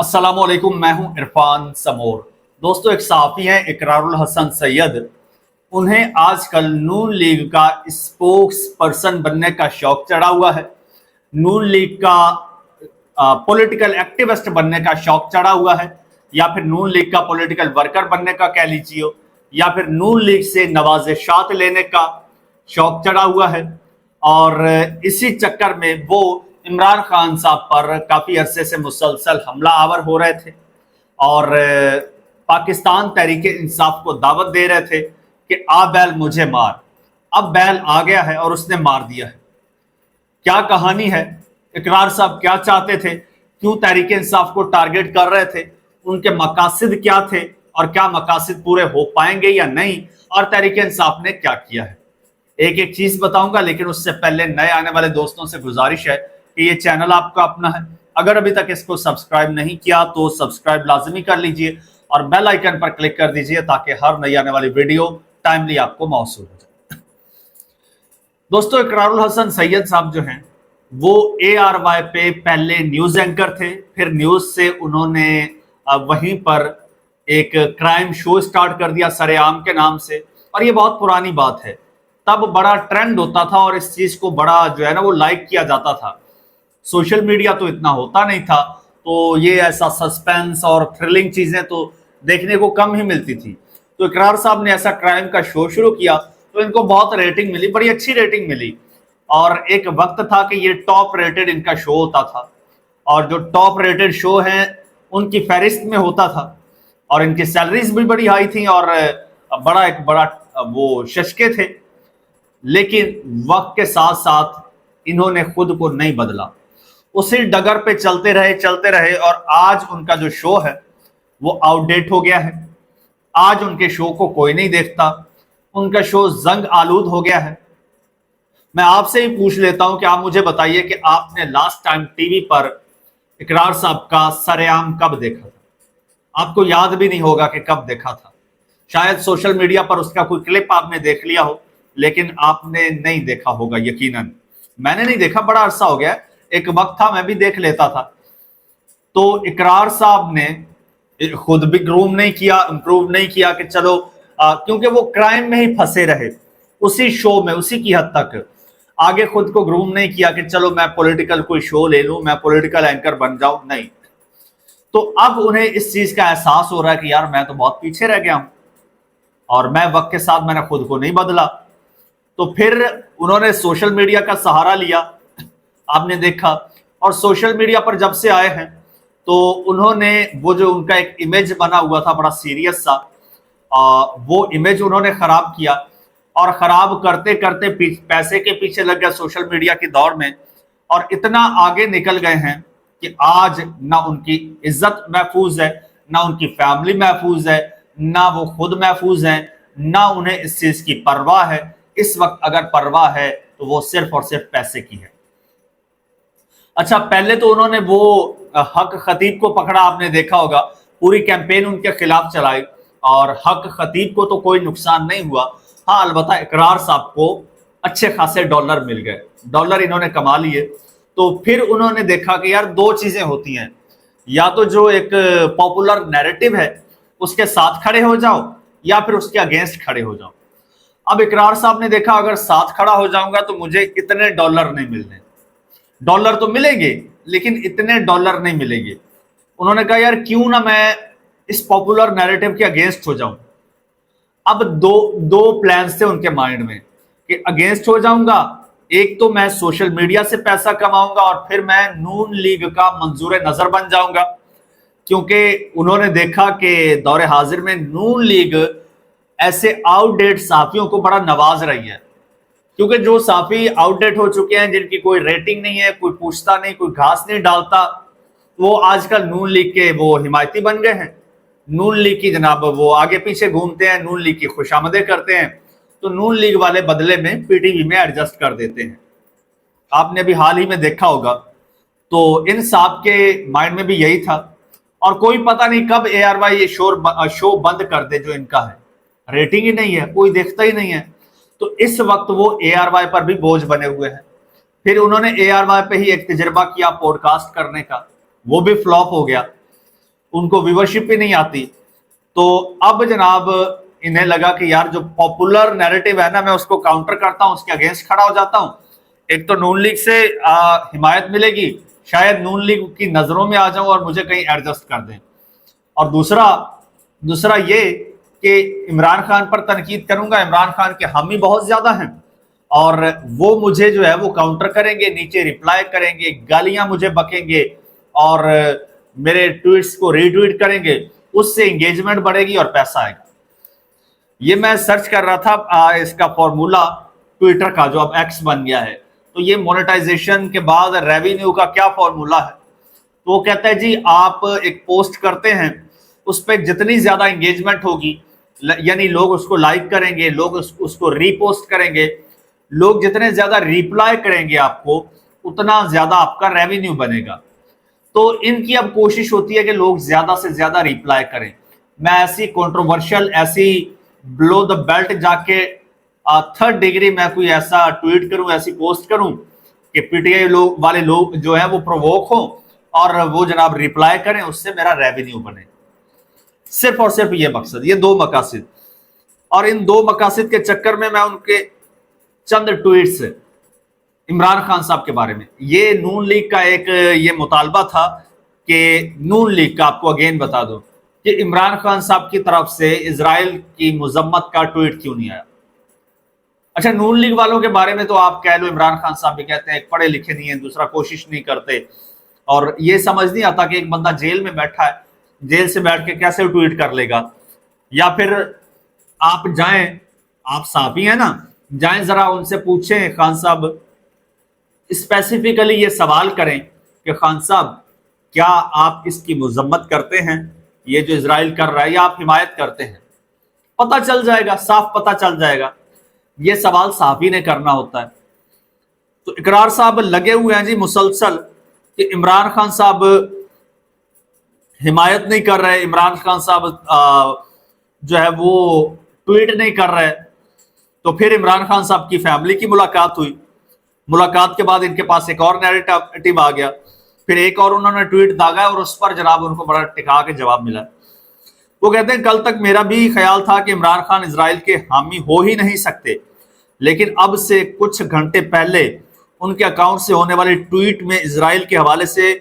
अस्सलामुअलैकुम, मैं हूं इरफान समोर। दोस्तों, एक सहाफ़ी हैं इकरारुल हसन सैयद। उन्हें आजकल नून लीग का स्पोक्स पर्सन बनने का शौक चढ़ा हुआ है। नून लीग का पॉलिटिकल एक्टिविस्ट बनने का शौक चढ़ा हुआ है, या फिर नून लीग का पॉलिटिकल वर्कर बनने का कह लीजिए, या फिर नून लीग से नवाज़ेशात लेने का शौक चढ़ा हुआ है। और इसी चक्कर में वो इमरान खान साहब पर काफ़ी अरसे से मुसलसल हमला आवर हो रहे थे और पाकिस्तान तहरीक इंसाफ को दावत दे रहे थे कि आ बैल मुझे मार। अब बैल आ गया है और उसने मार दिया है। क्या कहानी है? इकरार साहब क्या चाहते थे? क्यों तहरीक इंसाफ को टारगेट कर रहे थे? उनके मकासद क्या थे और क्या मकासद पूरे हो पाएंगे या नहीं? और तहरीक इंसाफ ने क्या किया है? एक एक चीज बताऊंगा, लेकिन उससे पहले नए आने वाले दोस्तों से गुजारिश है कि ये चैनल आपका अपना है। अगर अभी तक इसको सब्सक्राइब नहीं किया तो सब्सक्राइब लाजमी कर लीजिए और बेल आइकन पर क्लिक कर दीजिए ताकि हर नई आने वाली वीडियो टाइमली आपको मौसूल हो जाए। दोस्तों, इकरारुल हसन सैयद साहब जो हैं वो ARY पे पहले न्यूज एंकर थे, फिर न्यूज से उन्होंने वहीं पर एक क्राइम शो स्टार्ट कर दिया सरेआम के नाम से। और ये बहुत पुरानी बात है, तब बड़ा ट्रेंड होता था और इस चीज को बड़ा जो है ना वो लाइक किया जाता था। सोशल मीडिया तो इतना होता नहीं था, तो ये ऐसा सस्पेंस और थ्रिलिंग चीजें तो देखने को कम ही मिलती थी। तो इकरार साहब ने ऐसा क्राइम का शो शुरू किया तो इनको बहुत रेटिंग मिली, बड़ी अच्छी रेटिंग मिली। और एक वक्त था कि ये टॉप रेटेड इनका शो होता था, और जो टॉप रेटेड शो हैं उनकी फहरिस्त में होता था, और इनकी सैलरीज भी बड़ी हाई थी और बड़ा वो शशके थे। लेकिन वक्त के साथ साथ इन्होंने खुद को नहीं बदला, उसी डगर पे चलते रहे और आज उनका जो शो है वो आउटडेट हो गया है। आज उनके शो को कोई नहीं देखता, उनका शो जंग आलूद हो गया है। मैं आपसे ही पूछ लेता हूं कि आप मुझे बताइए कि आपने लास्ट टाइम टीवी पर इकरार साहब का सरेआम कब देखा था? आपको याद भी नहीं होगा कि कब देखा था। शायद सोशल मीडिया पर उसका कोई क्लिप आपने देख लिया हो, लेकिन आपने नहीं देखा होगा यकीनन। मैंने नहीं देखा, बड़ा अरसा हो गया। एक वक्त था मैं भी देख लेता था। तो इकरार साहब ने खुद भी ग्रूम नहीं किया, इंप्रूव नहीं किया कि चलो क्योंकि वो क्राइम में ही फंसे रहे उसी शो में, उसी की हद तक आगे खुद को ग्रूम नहीं किया कि चलो मैं पॉलिटिकल कोई शो ले लूं, मैं पॉलिटिकल एंकर बन जाऊं। नहीं, तो अब उन्हें इस चीज का एहसास हो रहा है कि यार मैं तो बहुत पीछे रह गया हूं और मैं वक्त के साथ मैंने खुद को नहीं बदला। तो फिर उन्होंने सोशल मीडिया का सहारा लिया, आपने देखा। और सोशल मीडिया पर जब से आए हैं तो उन्होंने वो जो उनका एक इमेज बना हुआ था बड़ा सीरियस सा, वो इमेज उन्होंने खराब किया, और खराब करते करते पैसे के पीछे लग गए सोशल मीडिया की दौड़ में, और इतना आगे निकल गए हैं कि आज ना उनकी इज्जत महफूज है, ना उनकी फैमिली महफूज है, ना वो खुद महफूज है, ना उन्हें इस चीज की परवाह है। इस वक्त अगर परवाह है तो वो सिर्फ और सिर्फ पैसे की है। अच्छा, पहले तो उन्होंने वो हक खतीब को पकड़ा, आपने देखा होगा, पूरी कैंपेन उनके खिलाफ चलाई और हक खतीब को तो कोई नुकसान नहीं हुआ। हाँ, अलबत्ता इकरार साहब को अच्छे खासे डॉलर मिल गए, डॉलर इन्होंने कमा लिए। तो फिर उन्होंने देखा कि यार दो चीजें होती हैं, या तो जो एक पॉपुलर नैरेटिव है उसके साथ खड़े हो जाओ, या फिर उसके अगेंस्ट खड़े हो जाओ। अब इकरार साहब ने देखा अगर साथ खड़ा हो जाऊंगा तो मुझे इतने डॉलर नहीं मिलने, डॉलर तो मिलेंगे लेकिन इतने डॉलर नहीं मिलेंगे। उन्होंने कहा यार क्यों ना मैं इस पॉपुलर नैरेटिव के अगेंस्ट हो जाऊं। अब दो प्लान्स थे उनके माइंड में कि अगेंस्ट हो जाऊंगा, एक तो मैं सोशल मीडिया से पैसा कमाऊंगा और फिर मैं नून लीग का मंजूर नजर बन जाऊंगा, क्योंकि उन्होंने देखा कि दौरे हाजिर में नून लीग ऐसे आउटडेट साफियों को बड़ा नवाज रही है। क्योंकि जो साफी आउटडेट हो चुके हैं, जिनकी कोई रेटिंग नहीं है, कोई पूछता नहीं, कोई घास नहीं डालता, वो आजकल नून लीग के वो हिमायती बन गए हैं। नून लीग की जनाब वो आगे पीछे घूमते हैं, नून लीग की खुशामदें करते हैं, तो नून लीग वाले बदले में PTV में एडजस्ट कर देते हैं। आपने अभी हाल ही में देखा होगा। तो इन साहब के माइंड में भी यही था, और कोई पता नहीं कब ARY ये शो बंद कर दे जो इनका है। रेटिंग ही नहीं है, कोई देखता ही नहीं है। तो इस वक्त वो ARY पर भी बोझ बने हुए हैं। फिर उन्होंने ARY पे ही एक तजर्बा किया पॉडकास्ट करने का, वो भी फ्लॉप हो गया। उनको व्यूवरशिप भी नहीं आती। तो अब जनाब इन्हें लगा कि यार जो पॉपुलर नैरेटिव है ना, मैं उसको काउंटर करता हूं, उसके अगेंस्ट खड़ा हो जाता हूं। एक तो नून लीग से हिमायत मिलेगी, शायद नून लीग की नजरों में आ जाऊं और मुझे कहीं एडजस्ट कर दें। और दूसरा ये कि इमरान खान पर तनकीद करूंगा, इमरान खान के हामी बहुत ज्यादा हैं और वो मुझे जो है वो काउंटर करेंगे, नीचे रिप्लाई करेंगे, गालियां मुझे बकेंगे और मेरे ट्वीट्स को रीट्वीट करेंगे, उससे एंगेजमेंट बढ़ेगी और पैसा आएगा। ये मैं सर्च कर रहा था इसका फॉर्मूला ट्विटर का, जो अब एक्स बन गया है। तो ये मोनेटाइजेशन के बाद रेवेन्यू का क्या फॉर्मूला है, तो वो कहता है जी आप एक पोस्ट करते हैं, उस पर जितनी ज्यादा एंगेजमेंट होगी, यानी लोग उसको लाइक करेंगे, लोग उसको रीपोस्ट करेंगे, लोग जितने ज्यादा रिप्लाई करेंगे आपको, उतना ज्यादा आपका रेवेन्यू बनेगा। तो इनकी अब कोशिश होती है कि लोग ज्यादा से ज्यादा रिप्लाई करें। मैं ऐसी कंट्रोवर्शियल, ऐसी बिलो द बेल्ट जाके थर्ड डिग्री मैं कोई ऐसा ट्वीट करूं, ऐसी पोस्ट करूं कि पीटीआई वाले लोग जो है वो प्रोवोक हो और वो जनाब रिप्लाई करें, उससे मेरा रेवेन्यू बने। सिर्फ और सिर्फ ये मकसद, ये दो मकासद। और इन दो मकासद के चक्कर में मैं उनके चंद ट्वीट्स इमरान खान साहब के बारे में, ये नून लीग का एक ये मुतालबा था कि नून लीग का, आपको अगेन बता दो कि इमरान खान साहब की तरफ से इजराइल की मजम्मत का ट्वीट क्यों नहीं आया। अच्छा, नून लीग वालों के बारे में तो आप कह लो, इमरान खान साहब भी कहते हैं पढ़े लिखे नहीं है, दूसरा कोशिश नहीं करते, और ये समझ नहीं आता कि एक बंदा जेल में बैठा है, जेल से बैठ के कैसे ट्वीट कर लेगा। या फिर आप जाएं, आप साफी हैं ना, जाएं जरा उनसे पूछें, खान साहब स्पेसिफिकली ये सवाल करें कि खान साहब क्या आप इसकी मजम्मत करते हैं, ये जो इजराइल कर रहा है, या आप हिमायत करते हैं? पता चल जाएगा, साफ पता चल जाएगा। ये सवाल साफी ने करना होता है। तो इकरार साहब लगे हुए हैं जी मुसलसल कि इमरान खान साहब हिमायत नहीं कर रहे, इमरान खान साहब जो है वो ट्वीट नहीं कर रहे। तो फिर इमरान खान साहब की फैमिली की मुलाकात हुई, मुलाकात के बाद इनके पास एक और नैरेटिव आ गया, फिर एक और उन्होंने ट्वीट दागा और उस पर जनाब उनको बड़ा टिका के जवाब मिला। वो कहते हैं कल तक मेरा भी ख्याल था कि इमरान खान इजराइल के हामी हो ही नहीं सकते, लेकिन अब से कुछ घंटे पहले उनके अकाउंट से होने वाली ट्वीट में इजराइल के हवाले से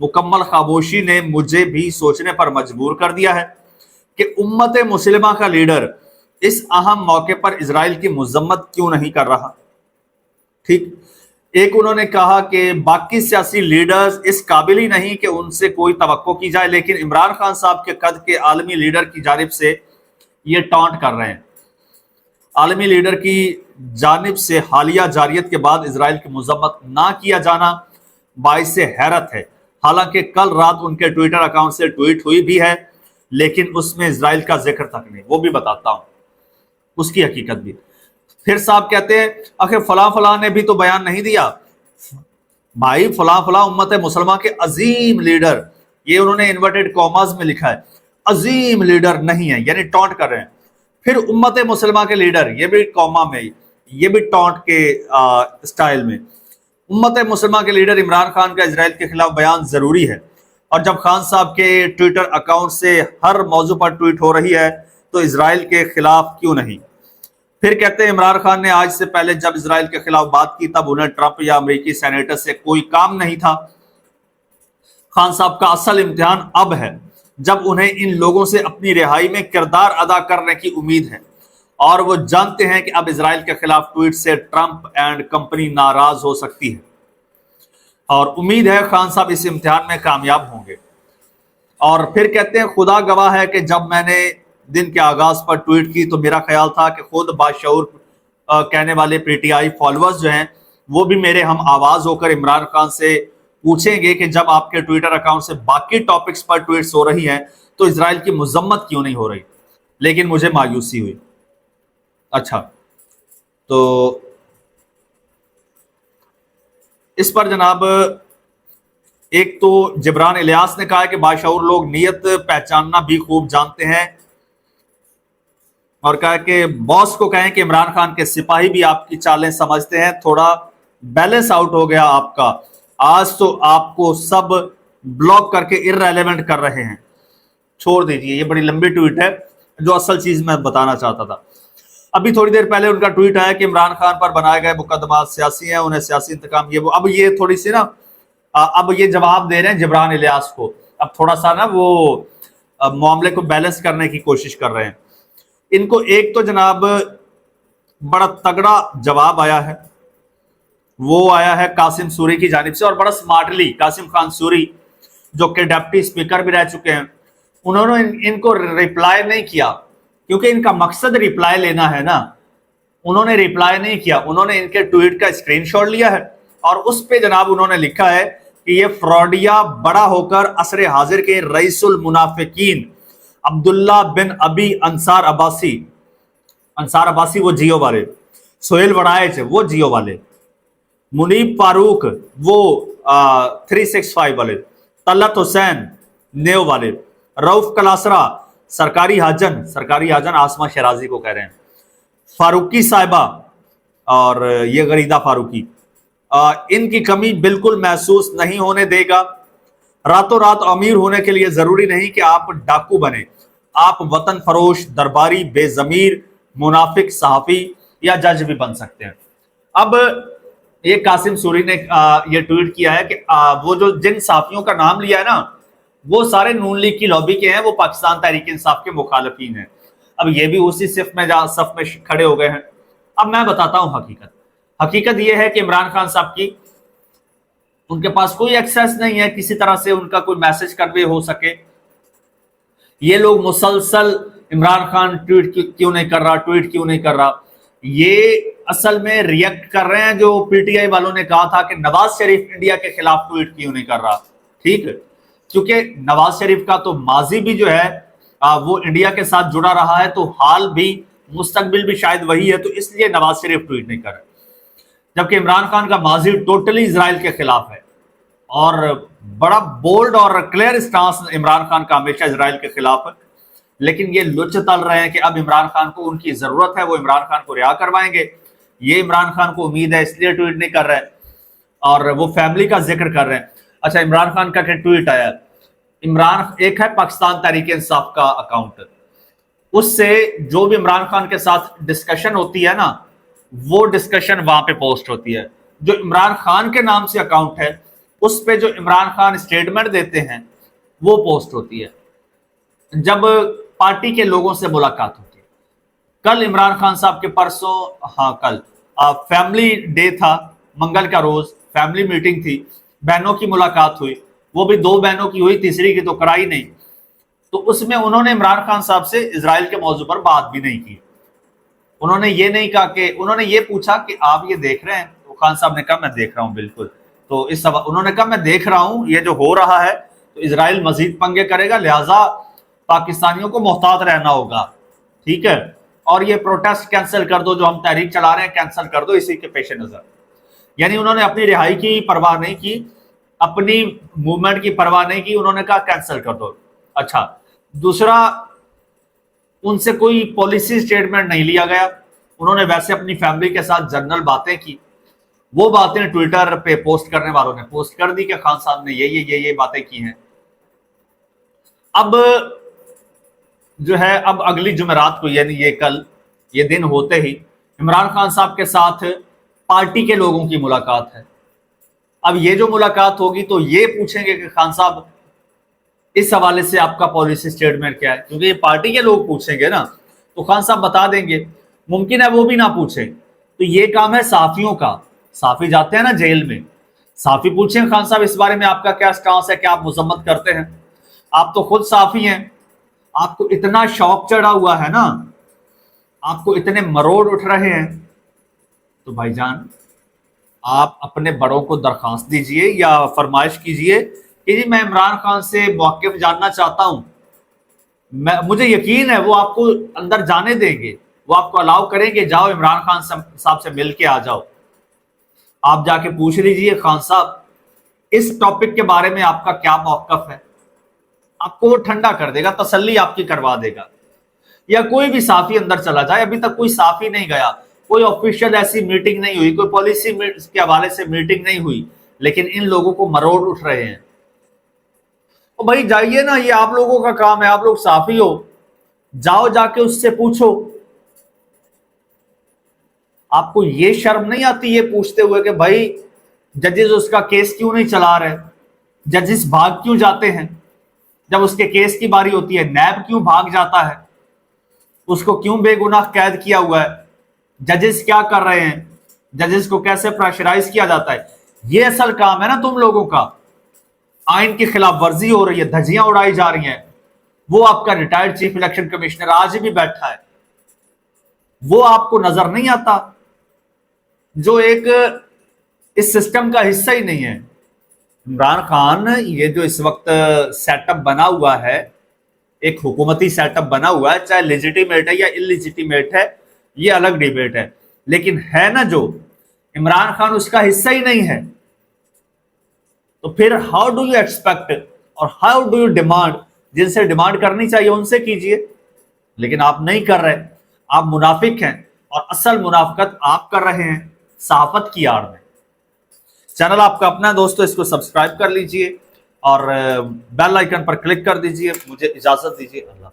मुकम्मल खामोशी ने मुझे भी सोचने पर मजबूर कर दिया है कि उम्मत मुस्लिमा का लीडर इस अहम मौके पर इजराइल की मजम्मत क्यों नहीं कर रहा। ठीक, एक उन्होंने कहा कि बाकी सियासी लीडर्स इस काबिल ही नहीं कि उनसे कोई तवक्को की जाए, लेकिन इमरान खान साहब के कद के आलमी लीडर की जानिब से ये टॉन्ट कर रहे हैं। आलमी लीडर की जानिब से हालिया जारियत के बाद इजराइल की मजम्मत ना किया जाना बाइस से हैरत है। हालांकि कल रात उनके ट्विटर अकाउंट से ट्वीट हुई भी है, लेकिन उसमें इजराइल का जिक्र तक नहीं। वो भी बताता हूं उसकी हकीकत भी। फिर साहब कहते हैं आखिर फला फला ने भी तो बयान नहीं दिया। भाई फला फला उम्मत मुसलमान के अजीम लीडर, ये उन्होंने इन्वर्टेड कॉमास में लिखा है, अजीम लीडर नहीं है, यानी टॉन्ट कर रहे हैं। फिर उम्मत मुसलमान के लीडर, ये भी कॉमा में, ये भी टॉन्ट के स्टाइल में। उम्मत मुसलमान के लीडर इमरान खान का इजराइल के खिलाफ बयान जरूरी है, और जब खान साहब के ट्विटर अकाउंट से हर मौजू पर ट्वीट हो रही है तो इजराइल के खिलाफ क्यों नहीं। फिर कहते हैं इमरान खान ने आज से पहले जब इजराइल के खिलाफ बात की तब उन्हें ट्रंप या अमेरिकी सेनेटर से कोई काम नहीं था। खान साहब का असल इम्तिहान अब है जब उन्हें इन लोगों से अपनी रिहाई में किरदार अदा करने की उम्मीद है, और वो जानते हैं कि अब इजराइल के खिलाफ ट्वीट से ट्रंप एंड कंपनी नाराज हो सकती है, और उम्मीद है खान साहब इस इम्तिहान में कामयाब होंगे। और फिर कहते हैं खुदा गवाह है कि जब मैंने दिन के आगाज पर ट्वीट की तो मेरा ख्याल था कि खुद बाशऊर कहने वाले पीटीआई फॉलोअर्स जो हैं वो भी मेरे हम आवाज होकर इमरान खान से पूछेंगे कि जब आपके ट्विटर अकाउंट से बाकी टॉपिक्स पर ट्वीट्स हो रही हैं तो इजराइल की मजम्मत क्यों नहीं हो रही। लेकिन मुझे मायूसी हुई। अच्छा, तो इस पर जनाब एक तो जिब्रान इलियास ने कहा है कि बाशऊर लोग नीयत पहचानना भी खूब जानते हैं, और कहा कि बॉस को कहें कि इमरान खान के सिपाही भी आपकी चालें समझते हैं, थोड़ा बैलेंस आउट हो गया आपका, आज तो आपको सब ब्लॉक करके इररेलेवेंट कर रहे हैं। چھوڑ دیجیے, یہ بڑی لمبی ٹویٹ ہے جو اصل چیز میں بتانا چاہتا تھا. ابھی تھوڑی دیر پہلے ان کا ٹویٹ آیا کہ عمران خان پر بنائے گئے مقدمات سیاسی ہیں, انہیں سیاسی انتقام یہ وہ. اب یہ تھوڑی سی نا اب یہ جواب دے رہے ہیں جبران الیاس کو, اب تھوڑا سا نا وہ معاملے کو بیلنس کرنے کی کوشش کر رہے ہیں. ان کو ایک تو جناب بڑا تگڑا جواب آیا ہے, وہ آیا ہے قاسم سوری کی جانب سے, اور بڑا سمارٹلی قاسم خان سوری جو کہ ڈپٹی اسپیکر بھی رہ چکے ہیں, انہوں نے ان کو ریپلائی نہیں کیا کیونکہ ان کا مقصد ریپلائی لینا ہے نا. انہوں نے ریپلائی نہیں کیا, انہوں نے ان کے ٹویٹ کا اسکرین شاٹ لیا ہے اور اس پہ جناب انہوں نے لکھا ہے کہ یہ فراڈیا بڑا ہو کر عصر حاضر کے رئیس المنافقین عبداللہ بن ابی انصار عباسی وہ جیو والے, سہیل وڑائچ وہ جیو والے, منیب فاروق وہ 365 والے, طلعت حسین نیو والے, رؤف کلاسرا سرکاری حاجن آسما شیرازی کو کہہ رہے ہیں, فاروقی صاحبہ اور یہ غریدہ فاروقی, ان کی کمی بالکل محسوس نہیں ہونے دے گا. راتوں رات امیر ہونے کے لیے ضروری نہیں کہ آپ ڈاکو بنے, آپ وطن فروش, درباری, بے ضمیر, منافق, صحافی یا جج بھی بن سکتے ہیں. اب یہ قاسم سوری نے یہ ٹویٹ کیا ہے کہ وہ جو جن صحافیوں کا نام لیا ہے نا وہ سارے نون لیگ کی لابی کے ہیں, وہ پاکستان تحریک انصاف کے مخالفین ہیں. اب یہ بھی اسی صف میں کھڑے ہو گئے ہیں. اب میں بتاتا ہوں حقیقت یہ ہے کہ عمران خان صاحب کی ان کے پاس کوئی ایکسیس نہیں ہے کسی طرح سے ان کا کوئی میسج کنوے ہو سکے. یہ لوگ مسلسل عمران خان ٹویٹ کیوں نہیں کر رہا, یہ اصل میں ریئیکٹ کر رہے ہیں جو پی ٹی آئی والوں نے کہا تھا کہ نواز شریف انڈیا کے خلاف ٹویٹ کیوں نہیں کر رہا. ٹھیک ہے, کیونکہ نواز شریف کا تو ماضی بھی جو ہے وہ انڈیا کے ساتھ جڑا رہا ہے, تو حال بھی مستقبل بھی شاید وہی ہے, تو اس لیے نواز شریف ٹویٹ نہیں کر رہے. جبکہ عمران خان کا ماضی ٹوٹلی اسرائیل کے خلاف ہے اور بڑا بولڈ اور کلیئر اسٹانس عمران خان کا ہمیشہ اسرائیل کے خلاف ہے. لیکن یہ لچ تل رہے ہیں کہ اب عمران خان کو ان کی ضرورت ہے, وہ عمران خان کو رہا کروائیں گے. یہ عمران خان کو امید ہے اس لیے ٹویٹ نہیں کر رہے, اور وہ فیملی کا ذکر کر رہے ہیں. اچھا, عمران خان کا کیا ٹویٹ آیا؟ ایک ہے پاکستان تحریک انصاف کا اکاؤنٹ, اس سے جو بھی عمران خان کے ساتھ ڈسکشن ہوتی ہے نا وہ ڈسکشن وہاں پہ پوسٹ ہوتی ہے. جو عمران خان کے نام سے اکاؤنٹ ہے اس پہ جو عمران خان اسٹیٹمنٹ دیتے ہیں وہ پوسٹ ہوتی ہے. جب پارٹی کے لوگوں سے ملاقات ہوتی ہے, کل عمران خان صاحب کے کل فیملی ڈے تھا, منگل کا روز فیملی میٹنگ تھی, بہنوں کی ملاقات ہوئی, وہ بھی 2 بہنوں کی ہوئی, تیسری کی تو کرائی نہیں. تو اس میں انہوں نے عمران خان صاحب سے اسرائیل کے موضوع پر بات بھی نہیں کی. انہوں نے یہ نہیں کہا کہ, انہوں نے یہ پوچھا کہ آپ یہ دیکھ رہے ہیں, تو خان صاحب نے کہا میں دیکھ رہا ہوں بالکل. تو اس سوال انہوں نے کہا میں دیکھ رہا ہوں یہ جو ہو رہا ہے تو اسرائیل مزید پنگے کرے گا, لہٰذا پاکستانیوں کو محتاط رہنا ہوگا. ٹھیک ہے, اور یہ پروٹیسٹ کینسل کر دو جو ہم تحریک چلا رہے ہیں, کینسل کر دو اسی کے پیش نظر. یعنی انہوں نے اپنی رہائی کی پرواہ نہیں کی, اپنی موومنٹ کی پرواہ نہیں کی, انہوں نے کہا کینسل کر دو. اچھا, دوسرا ان سے کوئی پالیسی سٹیٹمنٹ نہیں لیا گیا, انہوں نے ویسے اپنی فیملی کے ساتھ جنرل باتیں کی, وہ باتیں ٹویٹر پہ پوسٹ کرنے والوں نے پوسٹ کر دی کہ خان صاحب نے یہ باتیں کی ہیں. اب جو ہے اب اگلی جمعرات کو یعنی یہ کل یہ دن ہوتے ہی عمران خان صاحب کے ساتھ پارٹی کے لوگوں کی ملاقات ہے. اب یہ جو ملاقات ہوگی تو یہ پوچھیں گے کہ خان صاحب اس حوالے سے آپ کا پالیسی سٹیٹمنٹ کیا ہے, کیونکہ یہ پارٹی کے لوگ پوچھیں گے نا تو خان صاحب بتا دیں گے. ممکن ہے وہ بھی نہ پوچھیں, تو یہ کام ہے صحافیوں کا. صحافی جاتے ہیں نا جیل میں, صحافی پوچھیں خان صاحب اس بارے میں آپ کا کیا سٹانس ہے, کیا آپ مذمت کرتے ہیں؟ آپ تو خود صحافی ہیں, آپ کو اتنا شوق چڑھا ہوا ہے نا, آپ کو اتنے مروڑ اٹھ رہے ہیں, تو بھائی جان آپ اپنے بڑوں کو درخواست دیجئے یا فرمائش کیجئے کہ جی میں عمران خان سے موقف جاننا چاہتا ہوں. مجھے یقین ہے وہ آپ کو اندر جانے دیں گے, وہ آپ کو الاؤ کریں گے, جاؤ عمران خان صاحب سے مل کے آ جاؤ. آپ جا کے پوچھ لیجئے خان صاحب اس ٹاپک کے بارے میں آپ کا کیا موقف ہے, آپ کو وہ ٹھنڈا کر دے گا, تسلی آپ کی کروا دے گا. یا کوئی بھی صحافی اندر چلا جائے, ابھی تک کوئی صحافی نہیں گیا, کوئی آفیشیل ایسی میٹنگ نہیں ہوئی, کوئی پالیسی کے حوالے سے میٹنگ نہیں ہوئی, لیکن ان لوگوں کو مروڑ اٹھ رہے ہیں. तो भाई जाइए ना, ये आप लोगों का काम है, आप लोग साफी हो, जाओ जाके उससे पूछो। आपको ये शर्म नहीं आती ये पूछते हुए कि भाई जजेस उसका केस क्यों नहीं चला रहे, जजेस भाग क्यों जाते हैं, जब उसके केस की बारी होती है नैब क्यों भाग जाता है, उसको क्यों बेगुनाह कैद किया हुआ है, जजेस क्या कर रहे हैं, जजेस को कैसे प्रेशराइज किया जाता है। ये असल काम है ना तुम लोगों का। आइन की खिलाफ वर्जी हो रही है, धज्जियां उड़ाई जा रही हैं। वो आपका रिटायर्ड चीफ इलेक्शन कमिश्नर आज भी बैठा है, वो आपको नजर नहीं आता, जो एक इस सिस्टम का हिस्सा ही नहीं है। इमरान खान, ये जो इस वक्त सेटअप बना हुआ है, एक हुकूमती सेटअप बना हुआ है, चाहे लेजिटिमेट है या इलिजिटिमेट है ये अलग डिबेट है, लेकिन है ना जो इमरान खान उसका हिस्सा ही नहीं है, तो फिर हाउ डू यू एक्सपेक्ट और हाउ डू यू डिमांड, जिनसे डिमांड करनी चाहिए उनसे कीजिए, लेकिन आप नहीं कर रहे। आप मुनाफिक हैं और असल मुनाफिकत आप कर रहे हैं सहाफत की आड़ में। चैनल आपका अपना है दोस्तों, इसको सब्सक्राइब कर लीजिए और बेल आइकन पर क्लिक कर दीजिए। मुझे इजाजत दीजिए, अल्लाह।